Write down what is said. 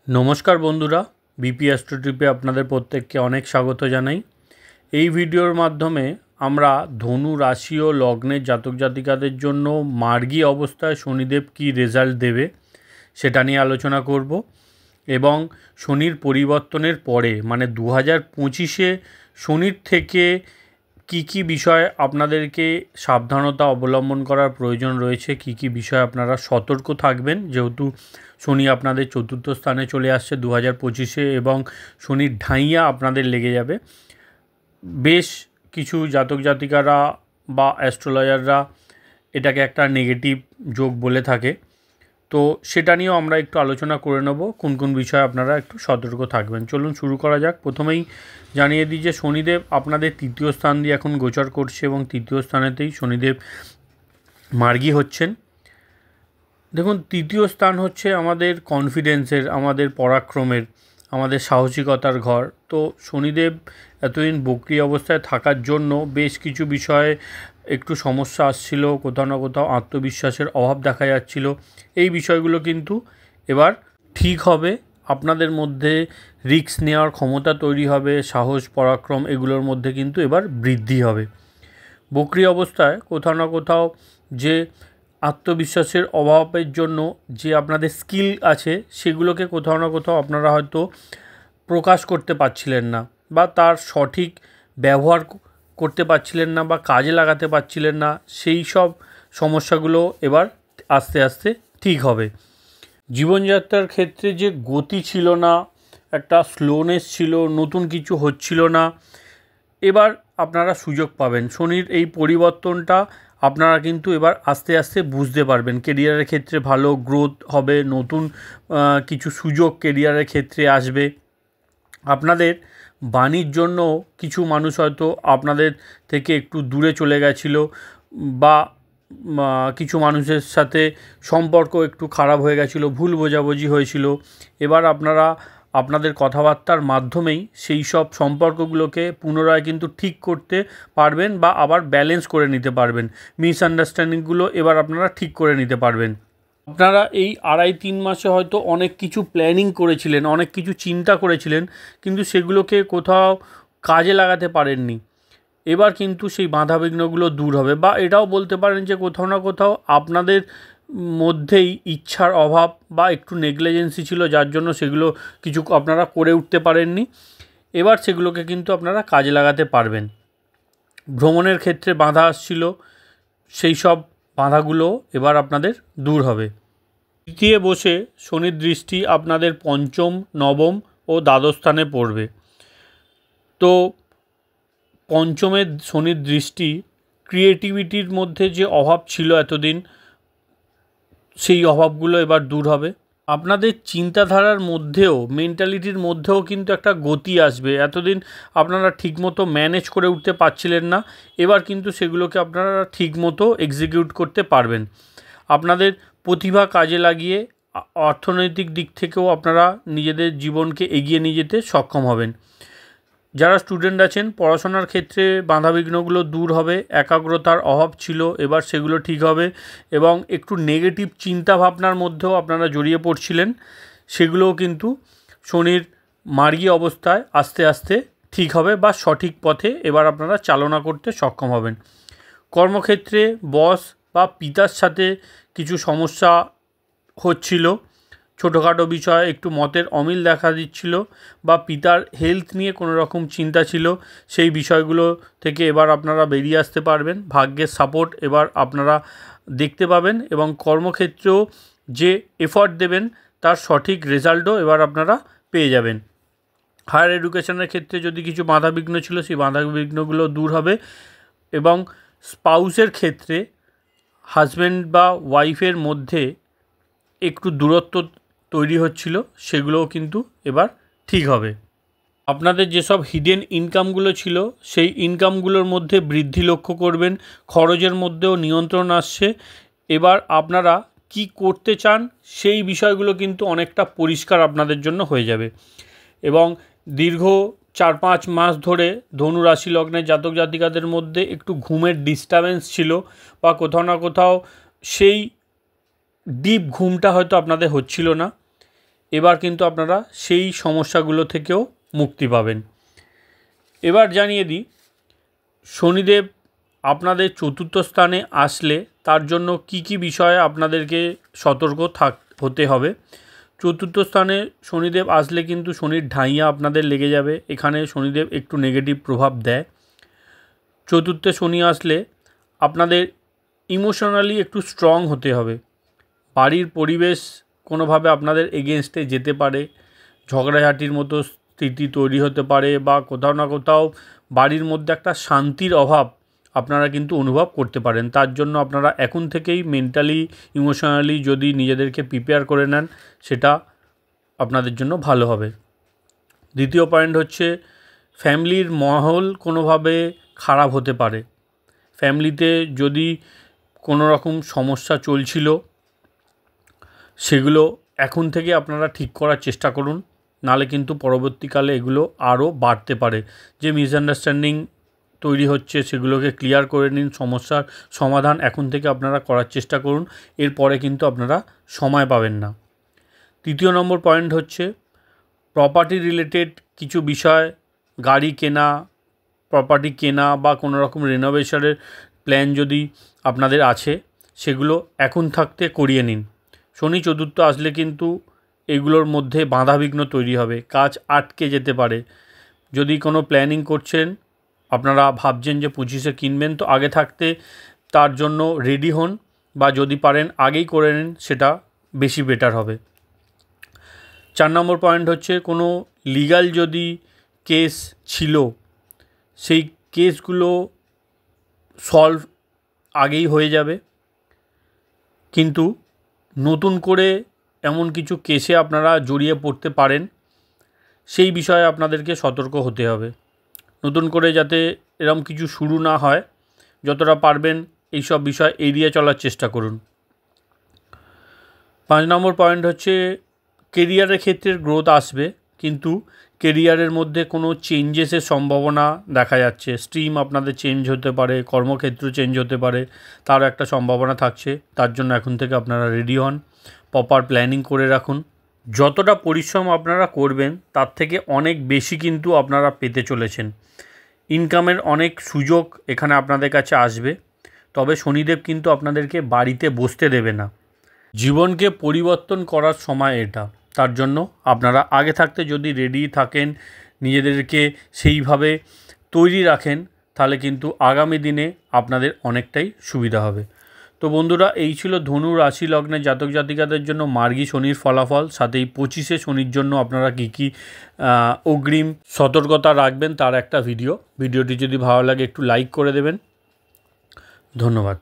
নমস্কার বন্ধুরা, BP astro ট্রিপে আপনাদের প্রত্যেককে অনেক স্বাগত জানাই। এই ভিডিওর মাধ্যমে আমরা ধনু রাশি ও লগ্নের জাতক জাতিকাদের জন্য মার্গী অবস্থায় শনিদেব কী রেজাল্ট দেবে সেটা নিয়ে আলোচনা করব এবং শনির পরিবর্তনের পরে মানে 2025-এ শনির থেকে কি কি বিষয় আপনাদেরকে সাবধানতা অবলম্বন করার প্রয়োজন রয়েছে, কি কি বিষয় আপনারা সতর্ক থাকবেন, যেহেতু শনি আপনাদের চতুর্থ স্থানে চলে আসছে 2025-এ এবং শনির ঢাইয়া আপনাদের লেগে যাবে। বেশ কিছু জাতক জাতিকারা বা অ্যাস্ট্রোলজাররা এটাকে একটা নেগেটিভ যোগ বলে থাকে, তো সেটা নিয়েও আমরা একটু আলোচনা করে নেব কোন কোন বিষয়ে আপনারা একটু সতর্ক থাকবেন। চলুন শুরু করা যাক। প্রথমেই জানিয়ে দিই যে শনিদেব আপনাদের তৃতীয় স্থান দিয়ে এখন গোচর করছে এবং তৃতীয় স্থানেতেই শনিদেব মার্গী হচ্ছেন। দেখুন, তৃতীয় স্থান হচ্ছে আমাদের কনফিডেন্সের, আমাদের পরাক্রমের, আমাদের সাহসিকতার ঘর। তো শনিদেব এতদিন বক্রি অবস্থায় থাকার জন্য বেশ কিছু বিষয়ে একটু সমস্যা আসছিল, কোথাও না কোথাও আত্মবিশ্বাসের অভাব দেখা যাচ্ছিল। এই বিষয়গুলো কিন্তু এবার ঠিক হবে। আপনাদের মধ্যে রিস্ক নেওয়ার ক্ষমতা তৈরি হবে, সাহস পরাক্রম এগুলোর মধ্যে কিন্তু এবার বৃদ্ধি হবে। বক্রি অবস্থায় কোথাও না কোথাও যে আত্মবিশ্বাসের অভাবের জন্য যে আপনাদের স্কিল আছে সেগুলোকে কোথাও না কোথাও আপনারা হয়তো প্রকাশ করতে পারছিলেন না বা তার সঠিক ব্যবহার করতে পারছিলেন না বা কাজে লাগাতে পারছিলেন না। সেই সব সমস্যাগুলো এবার আস্তে আস্তে ঠিক হবে। জীবনযাত্রার ক্ষেত্রে যে গতি ছিল না, একটা স্লোনেস ছিল, নতুন কিছু হচ্ছিল না, এবার আপনারা সুযোগ পাবেন। শনির এই পরিবর্তনটা আপনারা কিন্তু এবার আস্তে আস্তে বুঝতে পারবেন। কেরিয়ারের ক্ষেত্রে ভালো গ্রোথ হবে, নতুন কিছু সুযোগ কেরিয়ারের ক্ষেত্রে আসবে। আপনাদের বাণীর জন্য কিছু মানুষ হয়তো আপনাদের থেকে একটু দূরে চলে গেছিলো বা কিছু মানুষের সাথে সম্পর্ক একটু খারাপ হয়ে গেছিলো, ভুল বোঝাবুঝি হয়েছিল। এবার আপনারা আপনাদের কথাবার্তার মাধ্যমেই সেই সব সম্পর্কগুলোকে পুনরায় কিন্তু ঠিক করতে পারবেন বা আবার ব্যালেন্স করে নিতে পারবেন। মিসআন্ডারস্ট্যান্ডিংগুলো এবার আপনারা ঠিক করে নিতে পারবেন। আপনারা এই 2.5-3 মাসে হয়তো অনেক কিছু প্ল্যানিং করেছিলেন, অনেক কিছু চিন্তা করেছিলেন, কিন্তু সেগুলোকে কোথাও কাজে লাগাতে পারেননি। এবার কিন্তু সেই বাধাবিঘ্নগুলো দূর হবে, বা এটাও বলতে পারেন যে কোথাও না কোথাও আপনাদের মধ্যেই ইচ্ছার অভাব বা একটু নেগলিজেন্সি ছিল, যার জন্য সেগুলো কিছু আপনারা করে উঠতে পারেননি। এবার সেগুলোকে কিন্তু আপনারা কাজে লাগাতে পারবেন। ভ্রমণের ক্ষেত্রে বাধা আসছিল, সেই সব বাধাগুলো এবার আপনাদের দূর হবে। তৃতীয় বসে শনির দৃষ্টি আপনাদের পঞ্চম, নবম ও দ্বাদশ স্থানে পড়বে। তো পঞ্চমের শনির দৃষ্টি ক্রিয়েটিভিটির মধ্যে যে অভাব ছিল এতদিন, সেই অভাবগুলো এবার দূর হবে। আপনাদের চিন্তাধারার মধ্যেও, মেন্টালিটির মধ্যেও কিন্তু একটা গতি আসবে। এতদিন আপনারা ঠিকমতো ম্যানেজ করে উঠতে পারছিলেন না, এবার কিন্তু সেগুলোকে আপনারা ঠিকমতো এক্সিকিউট করতে পারবেন। আপনাদের প্রতিভা কাজে লাগিয়ে অর্থনৈতিক দিক থেকেও আপনারা নিজেদের জীবনকে এগিয়ে নিয়ে যেতে সক্ষম হবেন। যারা স্টুডেন্ট আছেন, পড়াশোনার ক্ষেত্রে বাধাবিঘ্নগুলো দূর হবে। একাগ্রতার অভাব ছিল, এবার সেগুলো ঠিক হবে এবং একটু নেগেটিভ চিন্তা ভাবনার মধ্যেও আপনারা জড়িয়ে পড়ছিলেন, সেগুলোও কিন্তু শনির মার্গী অবস্থায় আস্তে আস্তে ঠিক হবে বা সঠিক পথে এবার আপনারা চালনা করতে সক্ষম হবেন। কর্মক্ষেত্রে বস বা পিতার সাথে কিছু সমস্যা হচ্ছিল, ছোটোখাটো বিষয়ে একটু মতের অমিল দেখা দিচ্ছিল বা পিতার হেলথ নিয়ে কোনো রকম চিন্তা ছিল, সেই বিষয়গুলো থেকে এবার আপনারা বেরিয়ে আসতে পারবেন। ভাগ্যের সাপোর্ট এবার আপনারা দেখতে পাবেন এবং কর্মক্ষেত্রেও যে এফর্ট দেবেন তার সঠিক রেজাল্টও এবার আপনারা পেয়ে যাবেন। হায়ার এডুকেশনের ক্ষেত্রে যদি কিছু বাধাবিঘ্ন ছিল, সেই বাধাবিঘ্নগুলো দূর হবে এবং স্পাউসের ক্ষেত্রে হাজব্যান্ড বা ওয়াইফের মধ্যে একটু দূরত্ব তৈরি হচ্ছিল, সেগুলোও কিন্তু এবার ঠিক হবে। আপনাদের যেসব হিডেন ইনকামগুলো ছিল, সেই ইনকামগুলোর মধ্যে বৃদ্ধি লক্ষ্য করবেন। খরচের মধ্যেও নিয়ন্ত্রণ আসছে। এবার আপনারা কি করতে চান সেই বিষয়গুলো কিন্তু অনেকটা পরিষ্কার আপনাদের জন্য হয়ে যাবে এবং দীর্ঘ 4-5 মাস ধরে ধনু রাশি লগ্নের জাতক জাতিকাদের মধ্যে একটু ঘুমের ডিস্টারবেন্স ছিল বা কোথাও না কোথাও সেই ডিপ ঘুমটা হয়তো আপনাদের হচ্ছিল না। এবার কিন্তু আপনারা সেই সমস্যাগুলো থেকেও মুক্তি পাবেন। এবার জানিয়ে দিই, শনিদেব আপনাদের চতুর্থ স্থানে আসলে তার জন্য কি কি বিষয়ে আপনাদেরকে সতর্ক হতে হবে। চতুর্থ স্থানে শনিদেব আসলে কিন্তু শনির ঢাইয়া আপনাদের লেগে যাবে। এখানে শনিদেব একটু নেগেটিভ প্রভাব দেয়। চতুর্থে শনি আসলে আপনাদের ইমোশনালি একটু স্ট্রং হতে হবে। বাড়ির পরিবেশ কোনোভাবে আপনাদের এগেনস্টে যেতে পারে, ঝগড়াঝাটির মতো স্থিতি তৈরি হতে পারে, বা কোথাও না কোথাও বাড়ির মধ্যে একটা শান্তির অভাব আপনারা কিন্তু অনুভব করতে পারেন। তার জন্য আপনারা এখন থেকেই মেন্টালি ইমোশনালি যদি নিজেদেরকে প্রিপেয়ার করে নেন, সেটা আপনাদের জন্য ভালো হবে। দ্বিতীয় পয়েন্ট হচ্ছে, ফ্যামিলির মহল কোনোভাবে খারাপ হতে পারে। ফ্যামিলিতে যদি কোনো রকম সমস্যা চলছিল, সেগুলো এখন থেকে আপনারা ঠিক করার চেষ্টা করুন, নালে কিন্তু পরবর্তীকালে এগুলো আরও বাড়তে পারে। যে মিসআন্ডারস্ট্যান্ডিং তৈরি হচ্ছে সেগুলোকে ক্লিয়ার করে নিন, সমস্যার সমাধান এখন থেকে আপনারা করার চেষ্টা করুন, এরপরে কিন্তু আপনারা সময় পাবেন না। তৃতীয় নম্বর পয়েন্ট হচ্ছে, প্রপার্টি রিলেটেড কিছু বিষয়, গাড়ি কেনা, প্রপার্টি কেনা বা কোনো রকম রেনোভেশনের প্ল্যান যদি আপনাদের আছে, সেগুলো এখন থাকতে করিয়ে নিন। শনি চতুর্থ আসলে কিন্তু এগুলোর মধ্যে বাধাবিঘ্ন তৈরি হবে, কাজ আটকে যেতে পারে। যদি কোনো প্ল্যানিং করছেন, আপনারা ভাবছেন যে 25-এ কিনবেন, তো আগে থাকতে তার জন্য রেডি হন, বা যদি পারেন আগেই করে নিন, সেটা বেশি বেটার হবে। 4 নম্বর পয়েন্ট হচ্ছে, কোনো লিগ্যাল যদি কেস ছিল, সেই কেসগুলো সলভ আগেই হয়ে যাবে, কিন্তু নতুন করে এমন কিছু কেসে আপনারা জড়িয়ে পড়তে পারেন, সেই বিষয়ে আপনাদেরকে সতর্ক হতে হবে। নতুন করে যাতে এরকম কিছু শুরু না হয়, যতটা পারবেন এইসব বিষয় এড়িয়ে চলার চেষ্টা করুন। 5 নম্বর পয়েন্ট হচ্ছে, কেরিয়ারের ক্ষেত্রে গ্রোথ আসবে, কিন্তু কেরিয়ারের মধ্যে কোনো চেঞ্জেসের সম্ভাবনা দেখা যাচ্ছে। স্ট্রিম আপনাদের চেঞ্জ হতে পারে, কর্মক্ষেত্র চেঞ্জ হতে পারে, তারও একটা সম্ভাবনা থাকছে। তার জন্য এখন থেকে আপনারা রেডি হন, প্রপার প্ল্যানিং করে রাখুন। যতটা পরিশ্রম আপনারা করবেন তার থেকে অনেক বেশি কিন্তু আপনারা পেতে চলেছেন। ইনকামের অনেক সুযোগ এখানে আপনাদের কাছে আসবে, তবে শনিদেব কিন্তু আপনাদেরকে বাড়িতে বসতে দেবে না। জীবনকে পরিবর্তন করার সময় এটা। তার জন্য আপনারা আগে থাকতে যদি রেডি থাকেন, নিজেদেরকে সেইভাবে তৈরি রাখেন, তাহলে কিন্তু আগামী দিনে আপনাদের অনেকটাই সুবিধা হবে। তো বন্ধুরা, এই ছিল ধনু রাশি লগ্নের জাতক জাতিকাদের জন্য মার্গী শনির ফলাফল। সাথেই 25-এ শনির জন্য আপনারা কী কী অগ্রিম সতর্কতা রাখবেন তার একটা ভিডিওটি যদি ভালো লাগে একটু লাইক করে দেবেন। ধন্যবাদ।